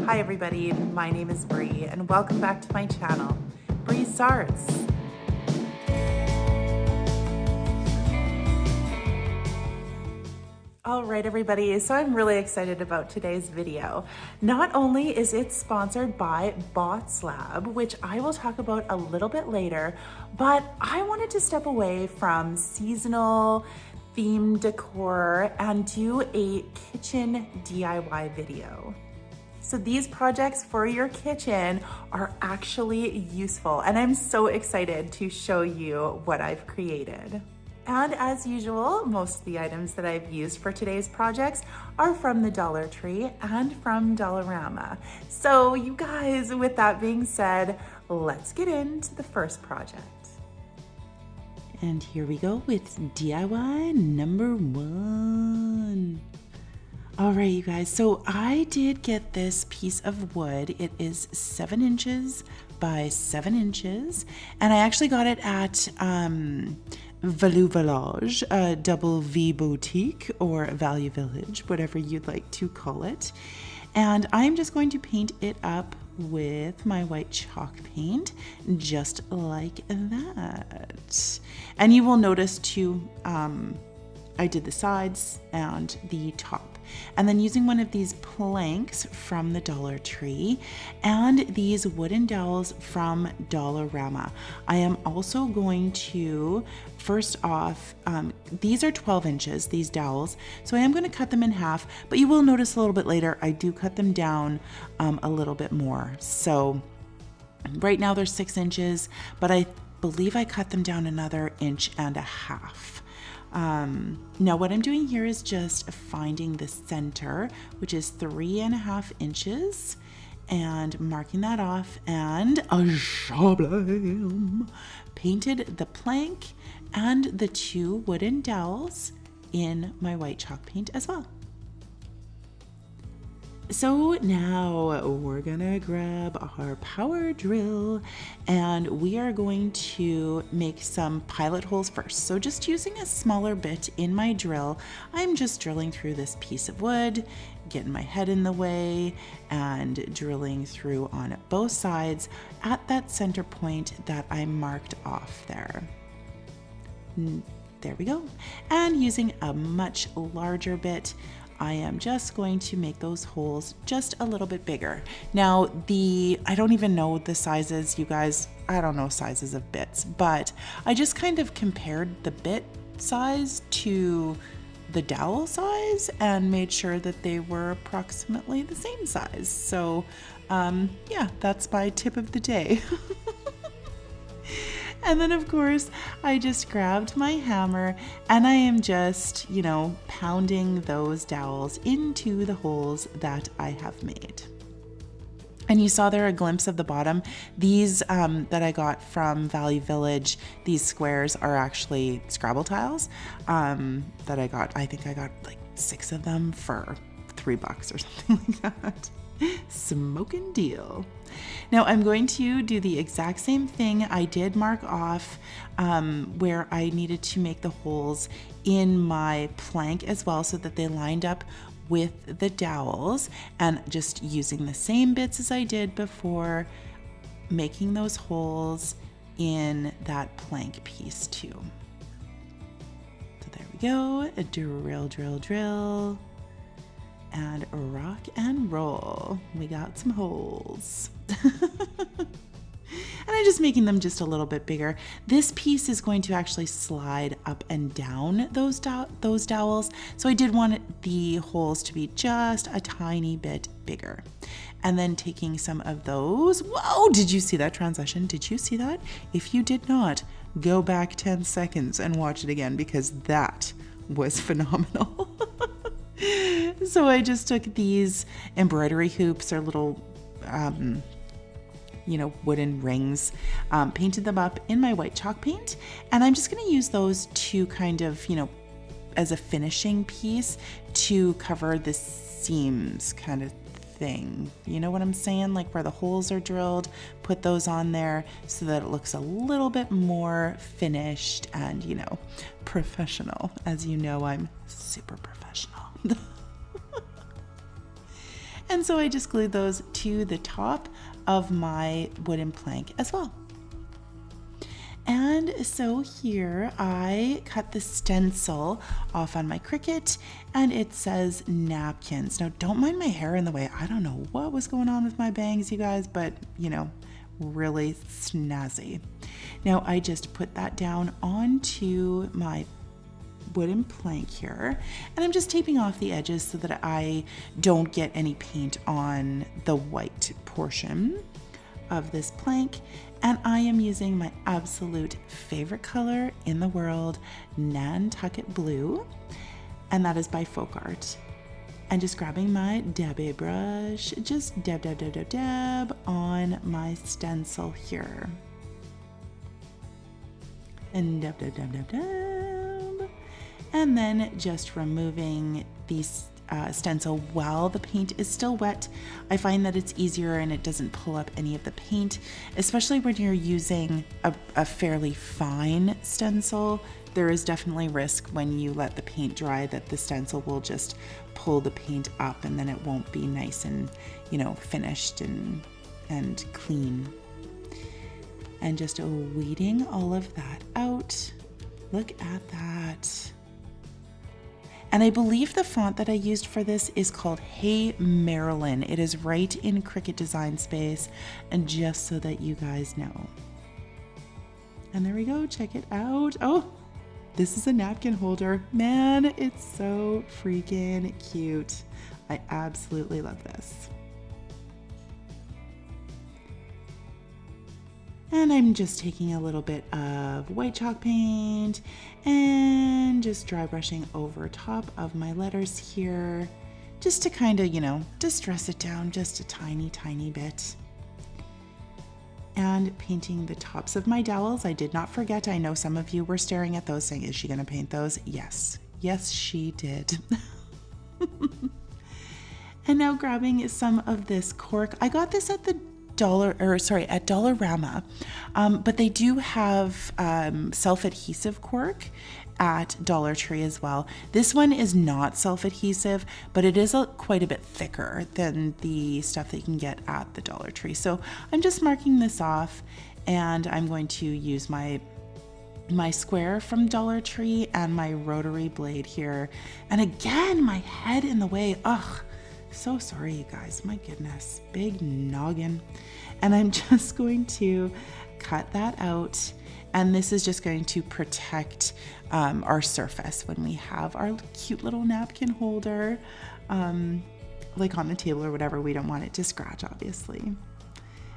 Hi everybody, my name is Bree and welcome back to my channel, Bree's Arts. All right everybody, so I'm really excited about today's video. Not only is it sponsored by Bots Lab, which I will talk about a little bit later, but I wanted to step away from seasonal theme decor and do a kitchen DIY video. So these projects for your kitchen are actually useful, and I'm so excited to show you what I've created. And as usual, most of the items that I've used for today's projects are from the Dollar Tree and from Dollarama. So you guys, with that being said, let's get into the first project. And here we go with DIY number 1. All right, you guys, so I did get this piece of wood. It is 7 inches by 7 inches, and I actually got it at Value Village, Double V Boutique, or Value Village, whatever you'd like to call it. And I'm just going to paint it up with my white chalk paint, just like that. And you will notice too, I did the sides and the top. And then using one of these planks from the Dollar Tree and these wooden dowels from Dollarama. I am also going to, first off, these are 12 inches, these dowels. So I am going to cut them in half, but you will notice a little bit later, I do cut them down a little bit more. So right now they're 6 inches, but I believe I cut them down another 1.5 inches. Now what I'm doing here is just finding the center, which is 3.5 inches, and marking that off, and painted the plank and the 2 wooden dowels in my white chalk paint as well. So now we're gonna grab our power drill and we are going to make some pilot holes first. So just using a smaller bit in my drill, I'm just drilling through this piece of wood, getting my head in the way and drilling through on both sides at that center point that I marked off there. There we go. And using a much larger bit, I am just going to make those holes just a little bit bigger. Now I don't even know the sizes, you guys, I don't know sizes of bits, but I just kind of compared the bit size to the dowel size and made sure that they were approximately the same size. So yeah, that's my tip of the day. And then of course, I just grabbed my hammer and I am just, pounding those dowels into the holes that I have made. And you saw there a glimpse of the bottom. These that I got from Value Village, these squares are actually Scrabble tiles that I got. I think I got like 6 of them for $3 or something like that. Smoking deal. Now I'm going to do the exact same thing. I did mark off where I needed to make the holes in my plank as well so that they lined up with the dowels, and just using the same bits as I did before, making those holes in that plank piece too. So there we go. A drill, drill, drill. And rock and roll. We got some holes. And I'm just making them just a little bit bigger. This piece is going to actually slide up and down those dowels. So I did want the holes to be just a tiny bit bigger. And then taking some of those. Whoa, did you see that transition? Did you see that? If you did not, go back 10 seconds and watch it again because that was phenomenal. So I just took these embroidery hoops or little, wooden rings, painted them up in my white chalk paint. And I'm just going to use those to kind of, as a finishing piece to cover the seams kind of thing. You know what I'm saying? Like where the holes are drilled, put those on there so that it looks a little bit more finished and, professional. As you know, I'm super professional. And so I just glued those to the top of my wooden plank as well. And so here I cut the stencil off on my Cricut, and it says napkins. Now don't mind my hair in the way. I don't know what was going on with my bangs, you guys, but you know, really snazzy. Now I just put that down onto my wooden plank here, and I'm just taping off the edges so that I don't get any paint on the white portion of this plank. And I am using my absolute favorite color in the world, Nantucket Blue, and that is by Folk Art. And just grabbing my dabby brush, just dab on my stencil here. And dab. And then just removing these stencil while the paint is still wet. I find that it's easier and it doesn't pull up any of the paint, especially when you're using a fairly fine stencil. There is definitely risk when you let the paint dry that the stencil will just pull the paint up, and then it won't be nice and, you know, finished and clean. And just weeding all of that out. Look at that. And I believe the font that I used for this is called Hey Marilyn. It is right in Cricut Design Space, and just so that you guys know. And there we go, check it out. Oh, this is a napkin holder. Man, it's so freaking cute. I absolutely love this. And I'm just taking a little bit of white chalk paint and just dry brushing over top of my letters here, just to kind of, you know, distress it down just a tiny bit. And painting the tops of my dowels. I did not forget. I know some of you were staring at those saying, is she going to paint those? Yes. Yes, she did. And now grabbing some of this cork. I got this at the at Dollarama, but they do have self-adhesive cork at Dollar Tree as well. This one is not self-adhesive, but it is quite a bit thicker than the stuff that you can get at the Dollar Tree. So I'm just marking this off, and I'm going to use my square from Dollar Tree and my rotary blade here. And again, my head in the way. Ugh. So sorry, you guys. My goodness, big noggin. And I'm just going to cut that out. And this is just going to protect our surface when we have our cute little napkin holder, like on the table or whatever. We don't want it to scratch, obviously.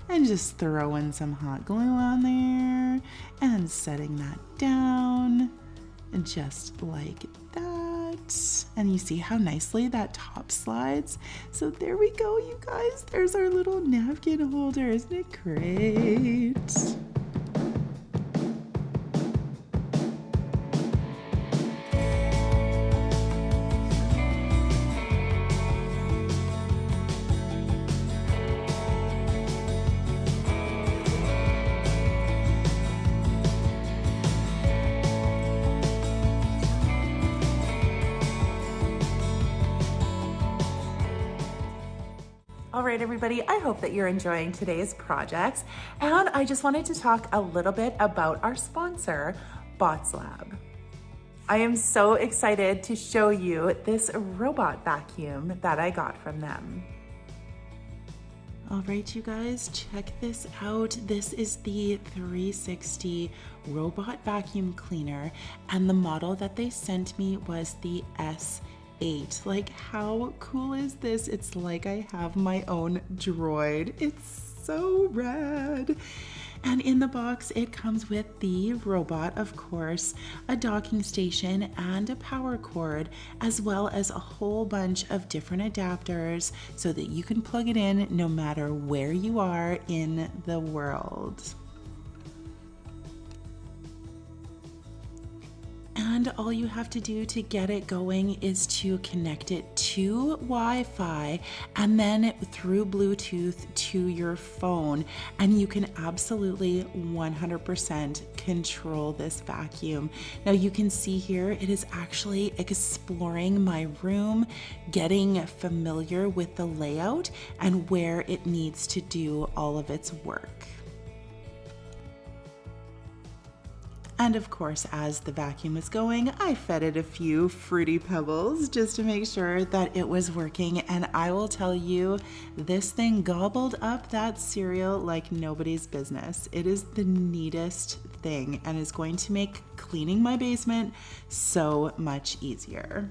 And just throwing some hot glue on there and setting that down just like that. And you see how nicely that top slides. So there we go, you guys. There's our little napkin holder. Isn't it great? All right, everybody, I hope that you're enjoying today's projects. And I just wanted to talk a little bit about our sponsor, Bots Lab. I am so excited to show you this robot vacuum that I got from them. All right, you guys, check this out. This is the 360 robot vacuum cleaner, and the model that they sent me was the S8. Like, how cool is this? It's like I have my own droid. It's so rad. And in the box, it comes with the robot, of course, a docking station and a power cord, as well as a whole bunch of different adapters so that you can plug it in no matter where you are in the world. And all you have to do to get it going is to connect it to Wi-Fi and then through Bluetooth to your phone. And you can absolutely 100% control this vacuum. Now you can see here, it is actually exploring my room, getting familiar with the layout and where it needs to do all of its work. And of course, as the vacuum is going, I fed it a few Fruity Pebbles just to make sure that it was working. And I will tell you, this thing gobbled up that cereal like nobody's business. It is the neatest thing and is going to make cleaning my basement so much easier.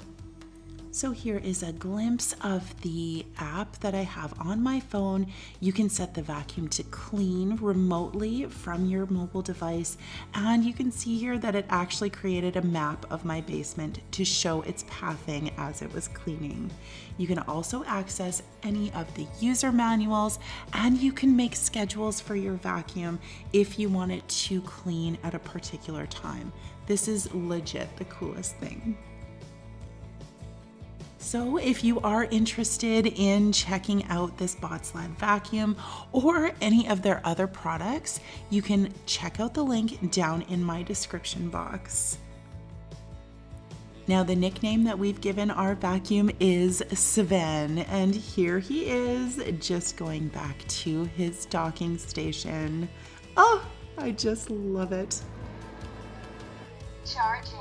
So here is a glimpse of the app that I have on my phone. You can set the vacuum to clean remotely from your mobile device. And you can see here that it actually created a map of my basement to show its pathing as it was cleaning. You can also access any of the user manuals, and you can make schedules for your vacuum if you want it to clean at a particular time. This is legit the coolest thing. So if you are interested in checking out this Botslab vacuum or any of their other products, you can check out the link down in my description box. Now the nickname that we've given our vacuum is Sven, and here he is just going back to his docking station. Oh, I just love it. Charging.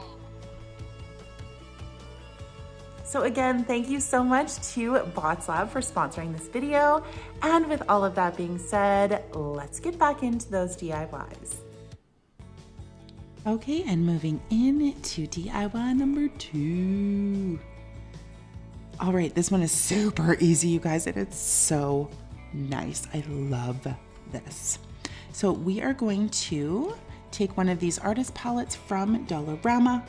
So again, thank you so much to Botslab for sponsoring this video. And with all of that being said, let's get back into those DIYs. Okay, and moving into DIY number 2. All right, this one is super easy, you guys, and it's so nice. I love this. So we are going to take one of these artist palettes from Dollarama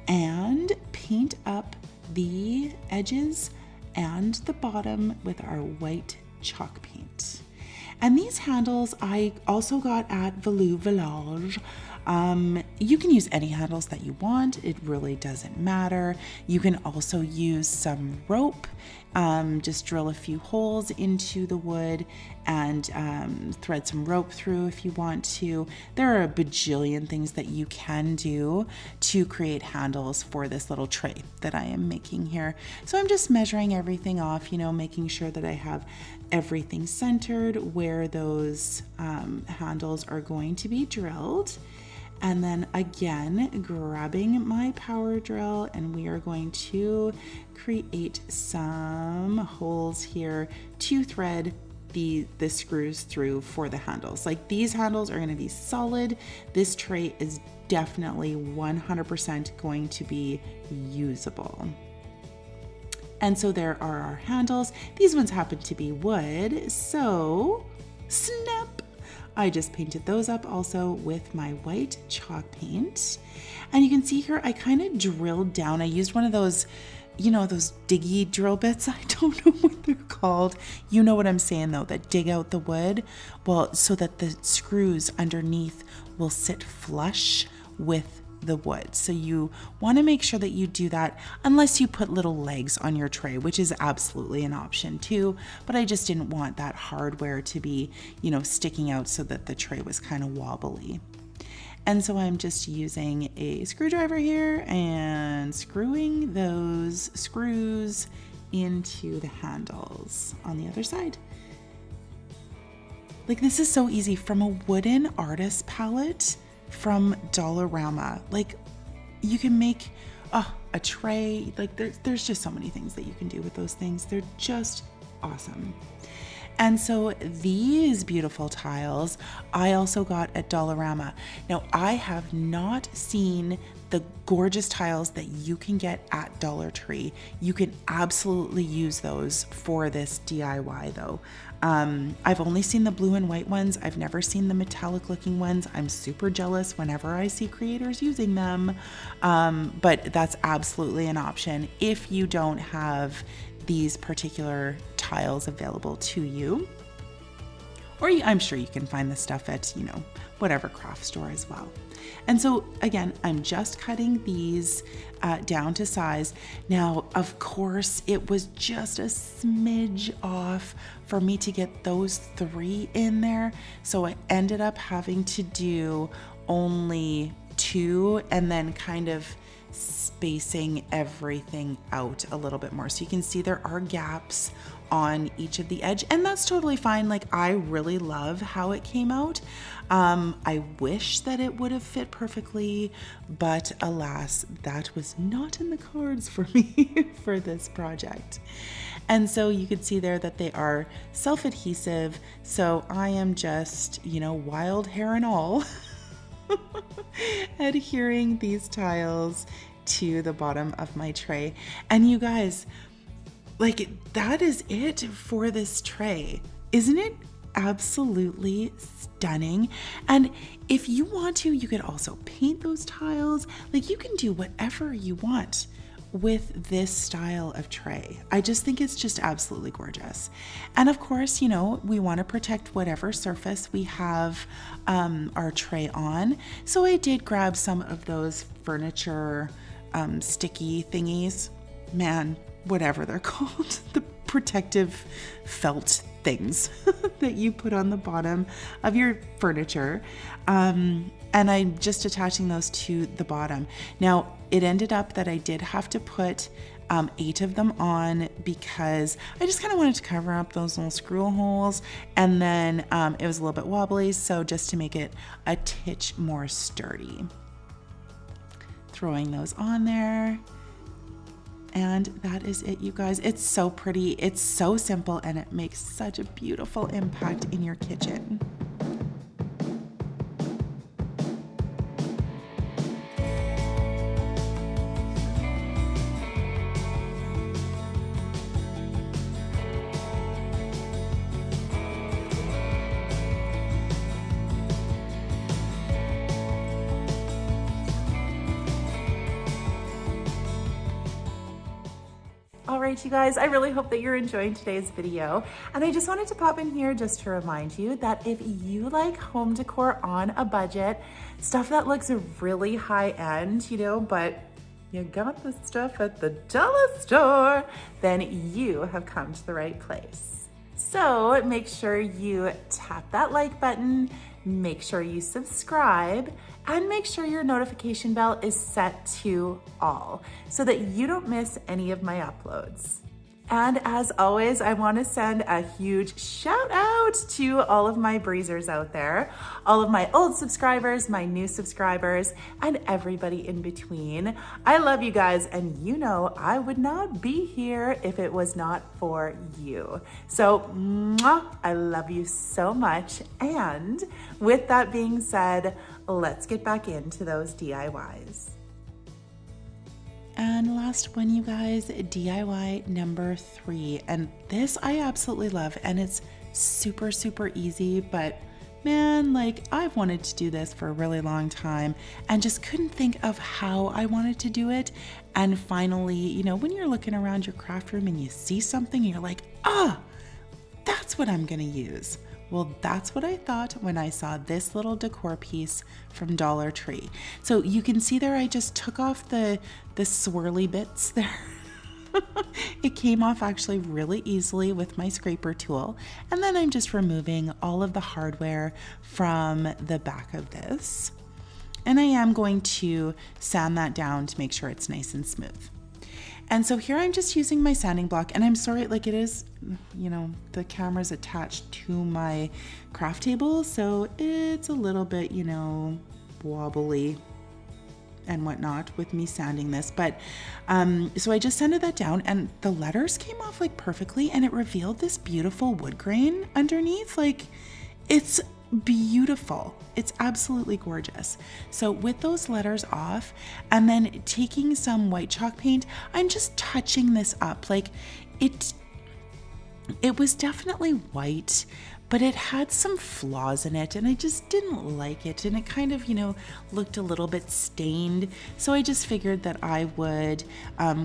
and paint up the edges and the bottom with our white chalk paint. And these handles I also got at Value Village. You can use any handles that you want. It really doesn't matter. You can also use some rope. Just drill a few holes into the wood and thread some rope through if you want to. There are a bajillion things that you can do to create handles for this little tray that I am making here. So I'm just measuring everything off, you know, making sure that I have everything centered where those handles are going to be drilled. And then again, grabbing my power drill, and we are going to create some holes here to thread the screws through for the handles. Like, these handles are going to be solid. This tray is definitely 100% going to be usable. And so there are our handles. These ones happen to be wood, so snap! I just painted those up also with my white chalk paint. And you can see here, I kind of drilled down. I used one of those, you know, those diggy drill bits. I don't know what they're called. You know what I'm saying though, that dig out the wood. Well, so that the screws underneath will sit flush with the wood. So you want to make sure that you do that, unless you put little legs on your tray, which is absolutely an option too. But I just didn't want that hardware to be, you know, sticking out so that the tray was kind of wobbly. And so I'm just using a screwdriver here and screwing those screws into the handles on the other side. Like, this is so easy from a wooden artist palette from Dollarama. Like, you can make a tray. Like, there's just so many things that you can do with those things. They're just awesome. And so these beautiful tiles I also got at Dollarama. Now, I have not seen the gorgeous tiles that you can get at Dollar Tree. You can absolutely use those for this DIY though. I've only seen the blue and white ones. I've never seen the metallic looking ones. I'm super jealous whenever I see creators using them. But that's absolutely an option if you don't have these particular tiles available to you. Or I'm sure you can find this stuff at, whatever craft store as well. And so again, I'm just cutting these down to size. Now, of course, it was just a smidge off for me to get those 3 in there. So I ended up having to do only 2 and then kind of spacing everything out a little bit more. So you can see there are gaps on each of the edge, and that's totally fine. Like, I really love how it came out. I wish that it would have fit perfectly, but alas, that was not in the cards for me for this project. And so you can see there that they are self-adhesive. So I am just, wild hair and all, adhering these tiles to the bottom of my tray. And you guys, like, that is it for this tray. Isn't it absolutely stunning? And if you want to, you could also paint those tiles. Like, you can do whatever you want with this style of tray. I just think it's just absolutely gorgeous. And of course, we want to protect whatever surface we have our tray on. So I did grab some of those furniture sticky thingies. Man, whatever they're called, the protective felt things that you put on the bottom of your furniture. And I'm just attaching those to the bottom. Now, it ended up that I did have to put 8 of them on because I just kind of wanted to cover up those little screw holes, and then it was a little bit wobbly, so just to make it a titch more sturdy. Throwing those on there. And that is it, you guys. It's so pretty, it's so simple, and it makes such a beautiful impact in your kitchen. All right, you guys, I really hope that you're enjoying today's video. And I just wanted to pop in here just to remind you that if you like home decor on a budget, stuff that looks really high end, but you got the stuff at the dollar store, then you have come to the right place. So make sure you tap that like button, make sure you subscribe, and make sure your notification bell is set to all so that you don't miss any of my uploads. And as always, I want to send a huge shout out to all of my breezers out there, all of my old subscribers, my new subscribers, and everybody in between. I love you guys, and I would not be here if it was not for you. So, I love you so much. And with that being said, let's get back into those DIYs. And last one, you guys, DIY number 3. And this I absolutely love, and it's super, super easy, but man, I've wanted to do this for a really long time and just couldn't think of how I wanted to do it. And finally, when you're looking around your craft room and you see something, you're like, that's what I'm gonna use. Well, that's what I thought when I saw this little decor piece from Dollar Tree. So you can see there, I just took off the swirly bits there. It came off actually really easily with my scraper tool. And then I'm just removing all of the hardware from the back of this. And I am going to sand that down to make sure it's nice and smooth. And so here I'm just using my sanding block, and I'm sorry, it is, the camera's attached to my craft table, so it's a little bit, wobbly and whatnot with me sanding this. But so I just sanded that down, and the letters came off perfectly, and it revealed this beautiful wood grain underneath. It's beautiful. It's absolutely gorgeous. So with those letters off, and then taking some white chalk paint, I'm just touching this up. It was definitely white, but it had some flaws in it, and I just didn't like it, and it kind of, looked a little bit stained. So I just figured that I would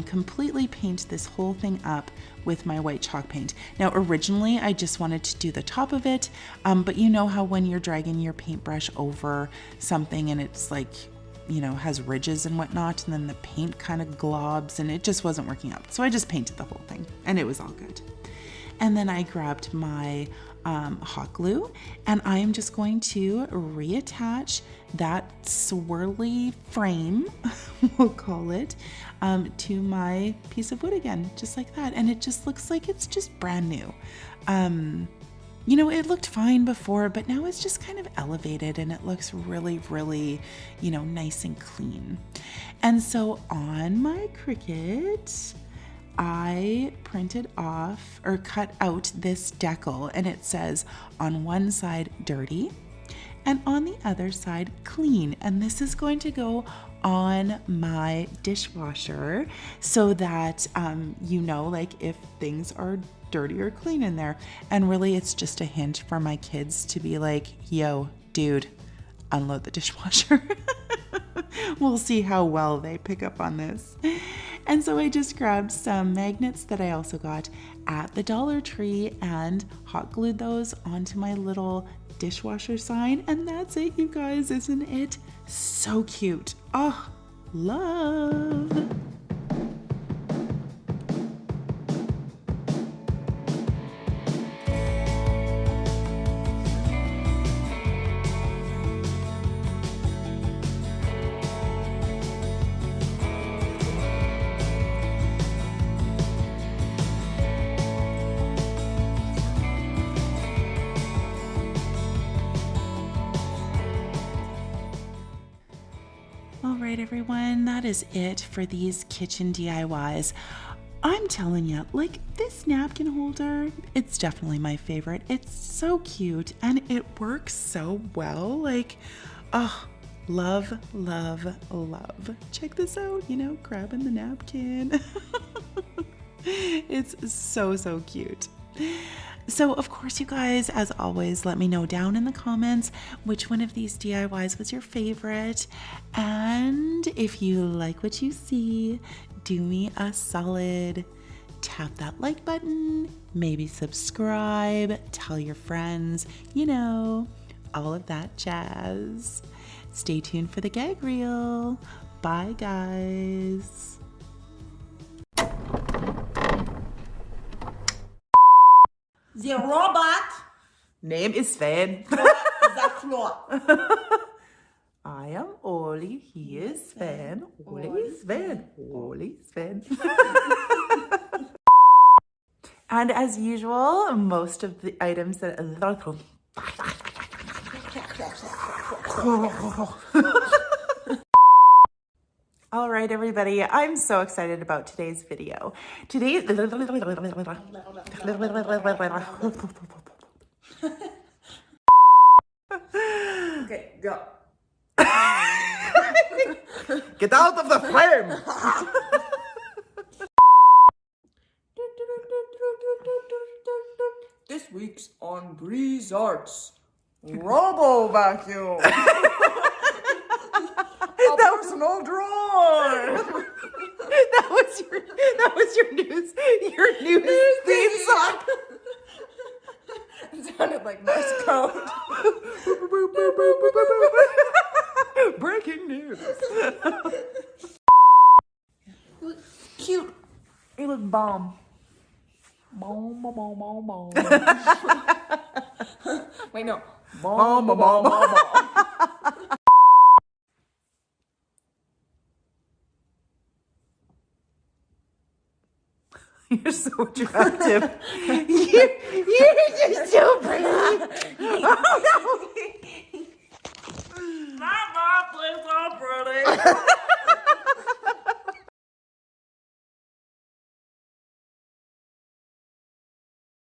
completely paint this whole thing up with my white chalk paint. Now, originally I just wanted to do the top of it, but you know how when you're dragging your paintbrush over something and it's like, you know, has ridges and whatnot, and then the paint kind of globs and it just wasn't working out. So I just painted the whole thing and it was all good. And then I grabbed my hot glue and I am just going to reattach that swirly frame, we'll call it, to my piece of wood again, just like that. And it just looks like it's just brand new. You know, it looked fine before, but now it's just kind of elevated and it looks really, really, you know, nice and clean. And so on my Cricut, I printed off or cut out this decal, and it says on one side dirty and on the other side clean. And this is going to go on my dishwasher so that, you know, like if things are dirty or clean in there. And really it's just a hint for my kids to be like, yo, dude, unload the dishwasher. We'll see how well they pick up on this. And so I just grabbed some magnets that I also got at the Dollar Tree and hot glued those onto my little dishwasher sign. And that's it, you guys. Isn't it so cute? Oh, love. All right, everyone, that is it for these kitchen DIYs. I'm telling you, like this napkin holder, it's definitely my favorite. It's so cute and it works so well. Like, oh, love, love, love. Check this out, you know, grabbing the napkin. It's so, so cute. So, of course, you guys, as always, let me know down in the comments which one of these DIYs was your favorite. And if you like what you see, do me a solid. Tap that like button, maybe subscribe, tell your friends, you know, all of that jazz. Stay tuned for the gag reel. Bye, guys. The robot. Name is Sven. The floor. I am Oli. He is Sven. Oli is Sven. Oli is Sven. And as usual, most of the items that All right, everybody, I'm so excited about today's video. Okay, go. get out of the frame! This week's on Breeze Arts, Robo Vacuum. A personal drawer. that was your news theme song. It sounded like Morse code. Breaking news. Cute. It was bomb. Bomb, bomb, bomb, bomb. Wait, no. Bomb, bomb, bomb, bomb. You're so attractive. you